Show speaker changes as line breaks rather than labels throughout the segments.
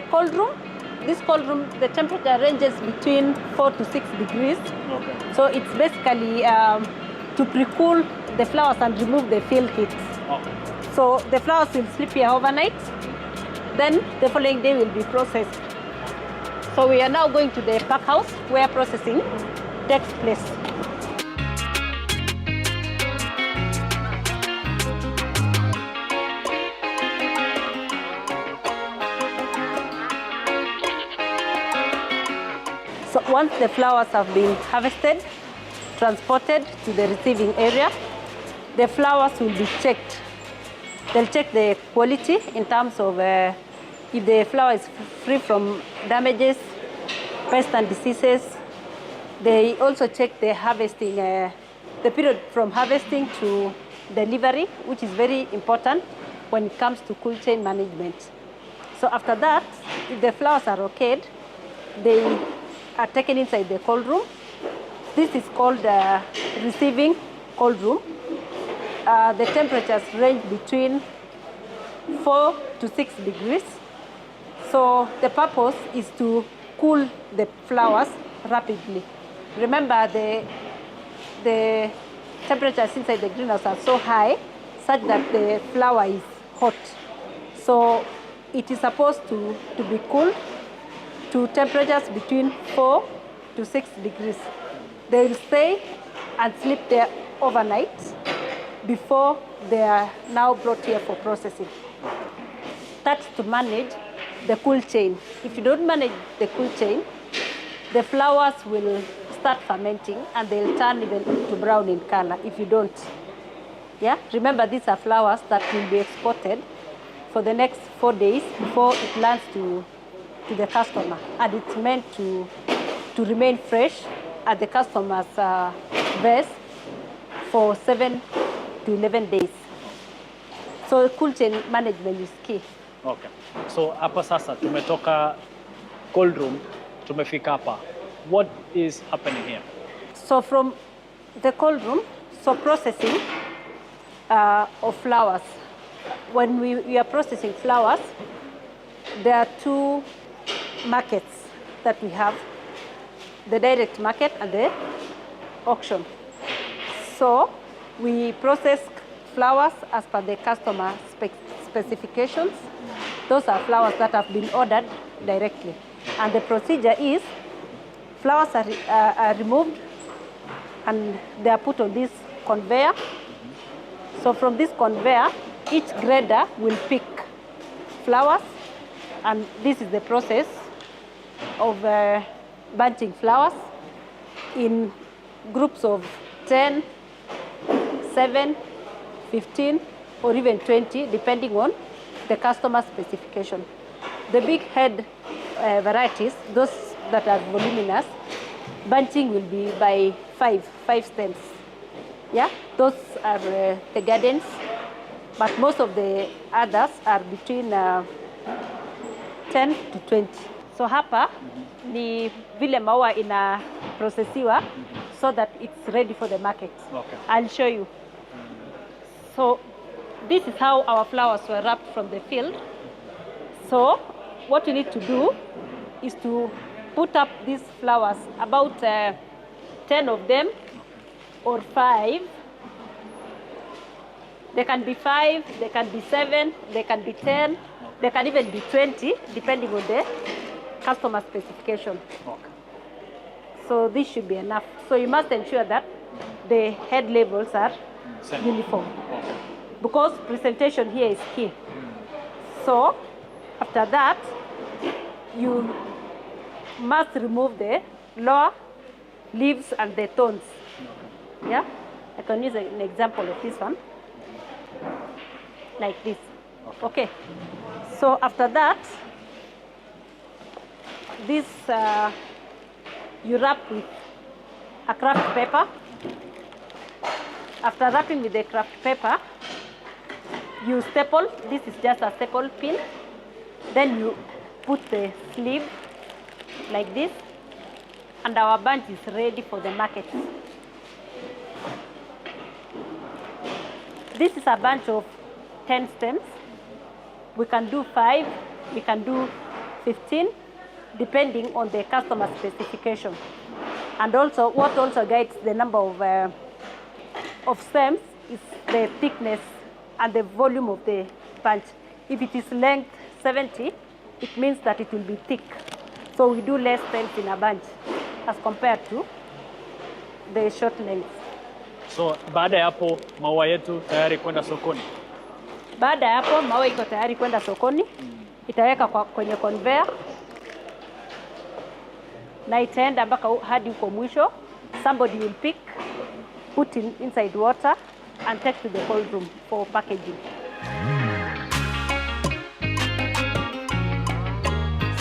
the cold room, this cold room, the temperature ranges between 4 to 6 degrees.
Okay.
So it's basically to pre-cool the flowers and remove the field heat.
Okay.
So the flowers will sleep here overnight. Then the following day will be processed. So we are now going to the pack house where processing takes place. So once the flowers have been harvested, transported to the receiving area, the flowers will be checked. They'll check the quality in terms of if the flower is free from damages, pests and diseases. They also check the harvesting, the period from harvesting to delivery, which is very important when it comes to cool chain management. So after that, if the flowers are okayed, they are taken inside the cold room. This is called receiving cold room. The temperatures range between 4 to 6 degrees. So the purpose is to cool the flowers rapidly. Remember, the temperatures inside the greenhouse are so high such that the flower is hot. So it is supposed to be cooled to temperatures between 4 to 6 degrees. They will stay and sleep there overnight before they are now brought here for processing. That's to manage the cool chain. If you don't manage the cool chain, the flowers will start fermenting and they'll turn even to brown in color if you don't. Yeah? Remember, these are flowers that will be exported for the next 4 days before it lands to the customer. And it's meant to remain fresh at the customer's vase for 7 to 11 days. So cool chain management is key.
Okay. So hapa sasa tumetoka cold room, tumefika hapa. What is happening here?
So from the cold room, so processing of flowers. When we are processing flowers, there are two markets that we have, the direct market and the auction. So we process flowers as per the customer specifications. Those are flowers that have been ordered directly. And the procedure is flowers are removed and they are put on this conveyor. So from this conveyor, each grader will pick flowers, and this is the process of bunching flowers in groups of 10, 7, 15, or even 20, depending on the customer specification. The big head varieties, those that are voluminous, bunching will be by five stems. Yeah, those are the gardens, but most of the others are between 10 to 20. So hapa ni vile maua ina processiwa so that it's ready for the market.
Okay.
I'll show you. So this is how our flowers were wrapped from the field. So what you need to do is to put up these flowers, about 10 of them or 5. They can be 5, they can be 7, they can be 10, they can even be 20, depending on the customer specification.
Okay.
So this should be enough. So you must ensure that the head labels are
Same.
uniform,
Okay.
because presentation here is key. So after that, you must remove the lower leaves and the thorns. Yeah, I can use an example of this one, like this. Okay. So after that, this you wrap with a craft paper. After wrapping with the craft paper, you staple. This is just a staple pin. Then you put the sleeve like this, and our bunch is ready for the market. This is a bunch of 10 stems. We can do 5, we can do 15, depending on the customer specification. And also, what also guides the number of stems is the thickness and the volume of the bunch. If it is length 70, it means that it will be thick. So we do less stems in a bunch as compared to the short length.
So baada ya hapo maua yetu tayari kwenda sokoni.
Baada ya hapo maua iko tayari kwenda sokoni. Itaweka kwenye conveyor na itaenda mpaka hadi huko mwisho. Somebody will pick, put inside water and take to the cold room for packaging.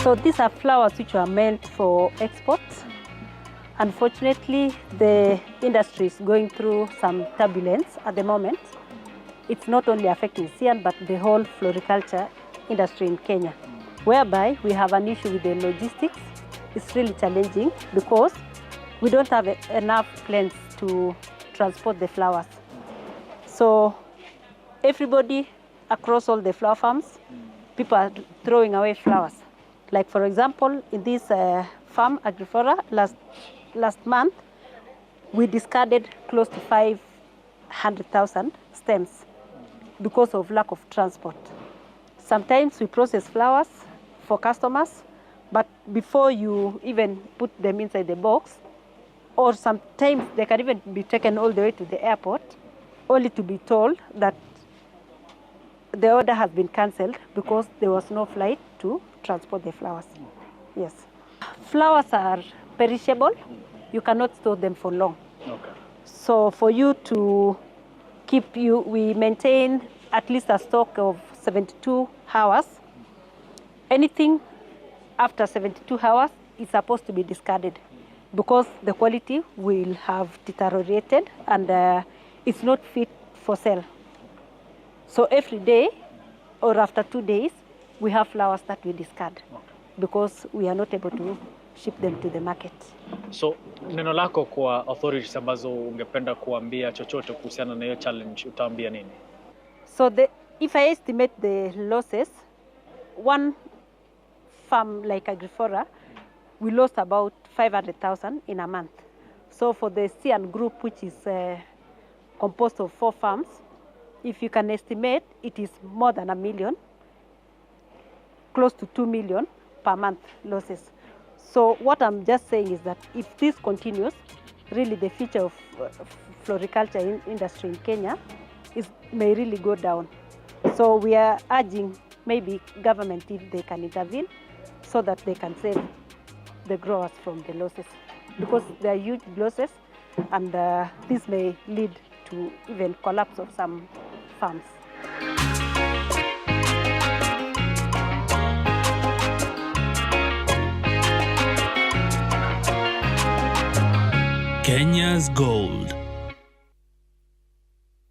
So these are flowers which are meant for export. Unfortunately, the industry is going through some turbulence at the moment. It's not only affecting CIAN, but the whole floriculture industry in Kenya, whereby we have an issue with the logistics. It's really challenging because we don't have enough planes to transport the flowers. So everybody across all the flower farms, people are throwing away flowers. Like for example, in this farm, Agriflora, last month, we discarded close to 500,000 stems because of lack of transport. Sometimes we process flowers for customers, but before you even put them inside the box, or sometimes they can even be taken all the way to the airport, only to be told that the order has been cancelled because there was no flight to transport the flowers. Yes. Flowers are perishable. You cannot store them for long.
Okay.
So for you to keep we maintain at least a stock of 72 hours. Anything after 72 hours is supposed to be discarded because the quality will have deteriorated and it's not fit for sale. So every day or after 2 days, we have flowers that we discard because we are not able to ship them to the market.
So neno lako kwa authorities ambazo ungependa kuambia chochote kuhusiana na hiyo challenge, utaambia nini?
So if I estimate the losses, one farm like Agriflora, we lost about 500,000 in a month. So for the CIAN group, which is composed of 4 farms, if you can estimate, it is more than 1 million, close to 2 million per month losses. So what I'm just saying is that if this continues, really the future of floriculture industry in Kenya may really go down. So we are urging maybe government if they can intervene so that they can save the growers from the losses because there are huge losses and this may lead to even collapse of some farms.
Kenya's gold.